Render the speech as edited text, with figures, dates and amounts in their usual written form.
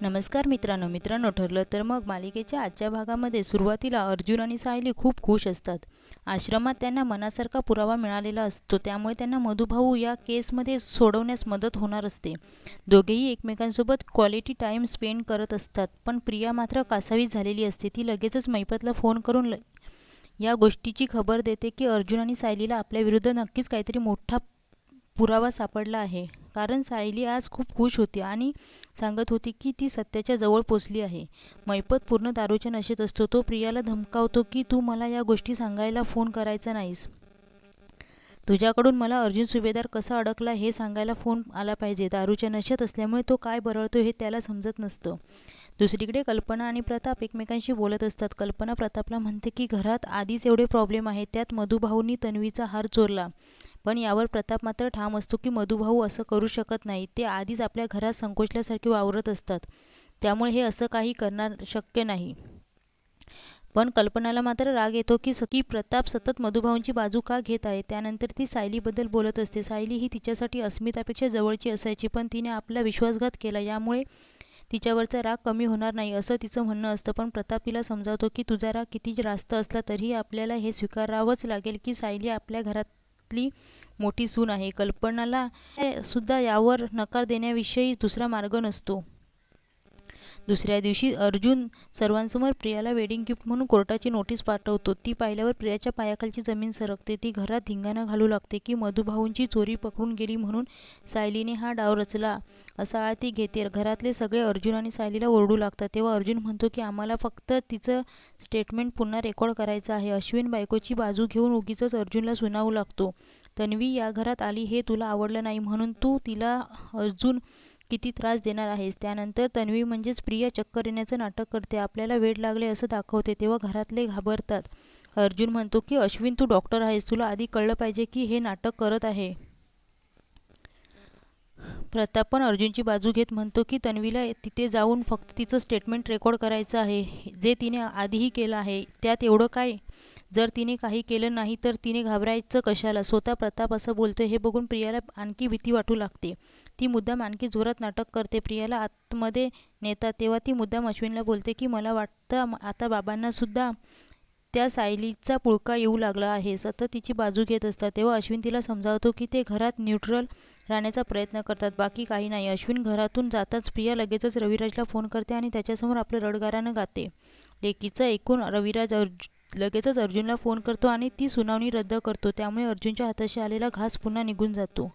नमस्कार मित्रांनो ठरलं तर मग मालिकेच्या आजच्या भागामध्ये सुरुवातीला अर्जुन आणि सायली खूप खुश असतात. आश्रमात त्यांना मनासारखा पुरावा मिळालेला असतो, त्यामुळे त्यांना मधुभाऊ या केसमध्ये सोडवण्यास मदत होणार असते. दोघेही एकमेकांसोबत क्वालिटी टाईम स्पेंड करत असतात. पण प्रिया मात्र कासावीस झालेली असते. ती लगेचच मैपतला फोन करून या गोष्टीची खबर देते की अर्जुन आणि सायलीला आपल्याविरुद्ध नक्कीच काहीतरी मोठा पुरावा सापडला आहे. कारण सायली आज खूप खुश होती आणि सांगत होती की ती सत्याच्या जवळ पोचली आहे. मैपत पूर्ण दारूच्या नशेत असतो. तो प्रियाला धमकावतो की तू मला या गोष्टी सांगायला फोन करायचा नाहीस. तुझ्याकडून मला अर्जुन सुभेदार कसा अडकला हे सांगायला फोन आला पाहिजे. दारूच्या नशेत असल्यामुळे तो काय बरळतो हे त्याला समजत नसतं. दुसरीकडे कल्पना आणि प्रताप एकमेकांशी बोलत असतात. कल्पना प्रतापला म्हणते की घरात आधीच एवढे प्रॉब्लेम आहेत, त्यात मधुभाऊंनी तन्वीचा हार चोरला. पण यावर प्रताप मात्र ठाम असतो की मधुभाऊ असं करू शकत नाही. ते आधीच आपल्या घरात संकोचल्यासारखे वावरत असतात, त्यामुळे हे असं काही करणं शक्य नाही. पण कल्पनाला मात्र राग येतो की प्रताप सतत मधुभाऊंची बाजू का घेत आहे. त्यानंतर ती सायलीबद्दल बोलत असते. सायली ही तिच्यासाठी अस्मितापेक्षा जवळची असायची, पण तिने आपला विश्वासघात केला, यामुळे तिच्यावरचा राग कमी होणार नाही असं तिचं म्हणणं असतं. पण प्रताप तिला समजावतो की तुझा राग किती रास्त असला तरीही आपल्याला हे स्वीकारावंच लागेल की सायली आपल्या घरातली मोठी सून आहे. कल्पनाला सुद्धा यावर नकार देण्याविषयी दुसरा मार्ग नसतो. दुसऱ्या दिवशी अर्जुन सर्वांसमोर प्रियाला वेडिंग गिफ्ट म्हणून कोर्टाची नोटीस पाठवतो. ती पाहिल्यावर प्रियाच्या पायाखालची जमीन सरकते. ती घरात धिंगाणा घालू लागते की मधुभाऊंची चोरी पकडून गेली म्हणून सायलीने हा डाव रचला असा आळ ती घेते. घरातले सगळे अर्जुन आणि सायलीला ओरडू लागतात. तेव्हा अर्जुन म्हणतो की आम्हाला फक्त तिचं स्टेटमेंट पुन्हा रेकॉर्ड करायचं आहे. अश्विन बायकोची बाजू घेऊन उगीचच अर्जुनला सुनावू लागतो. तन्वी या घरात आली हे तुला आवडलं नाही म्हणून तू तिला अजून किती त्रास देणार आहेस. त्यानंतर तन्वी म्हणजेच प्रिया चक्कर येण्याचं नाटक करते, आपल्याला वेड लागले असं दाखवते. तेव्हा घरातले घाबरतात. अर्जुन म्हणतो की अश्विन तू डॉक्टर आहेस, तुला आधी कळलं पाहिजे की हे नाटक करत आहे. प्रताप पण अर्जुनची बाजू घेत म्हणतो की तन्वीला तिथे जाऊन फक्त तिचं स्टेटमेंट रेकॉर्ड करायचं आहे, जे तिने आधीही केलं आहे. त्यात एवढं काय? जर तिने काही केलं नाही तर तिने घाबरायचं कशाला. स्वतः प्रताप असं बोलतोय हे बघून प्रियाला आणखी भीती वाटू लागते. ती मुद्दाम आणखी जोरात नाटक करते. प्रियाला आतमध्ये नेतात तेव्हा ती मुद्दाम अश्विनला बोलते की मला वाटतं आता बाबांना सुद्धा त्या सायलीचा पुळका येऊ लागला आहे. सतत तिची बाजू घेत असतात. तेव्हा अश्विन तिला समजावतो की ते घरात न्यूट्रल राहण्याचा प्रयत्न करतात, बाकी काही नाही. अश्विन घरातून जाताच प्रिया लगेचच रविराजला फोन करते आणि त्याच्यासमोर आपलं रडगाणं गाते. लेकीचं ऐकून रविराज लगेचच अर्जुनला फोन करतो आणि ती सुनावणी रद्द करतो. त्यामुळे अर्जुनच्या हाताशी आलेला घास पुन्हा निघून जातो.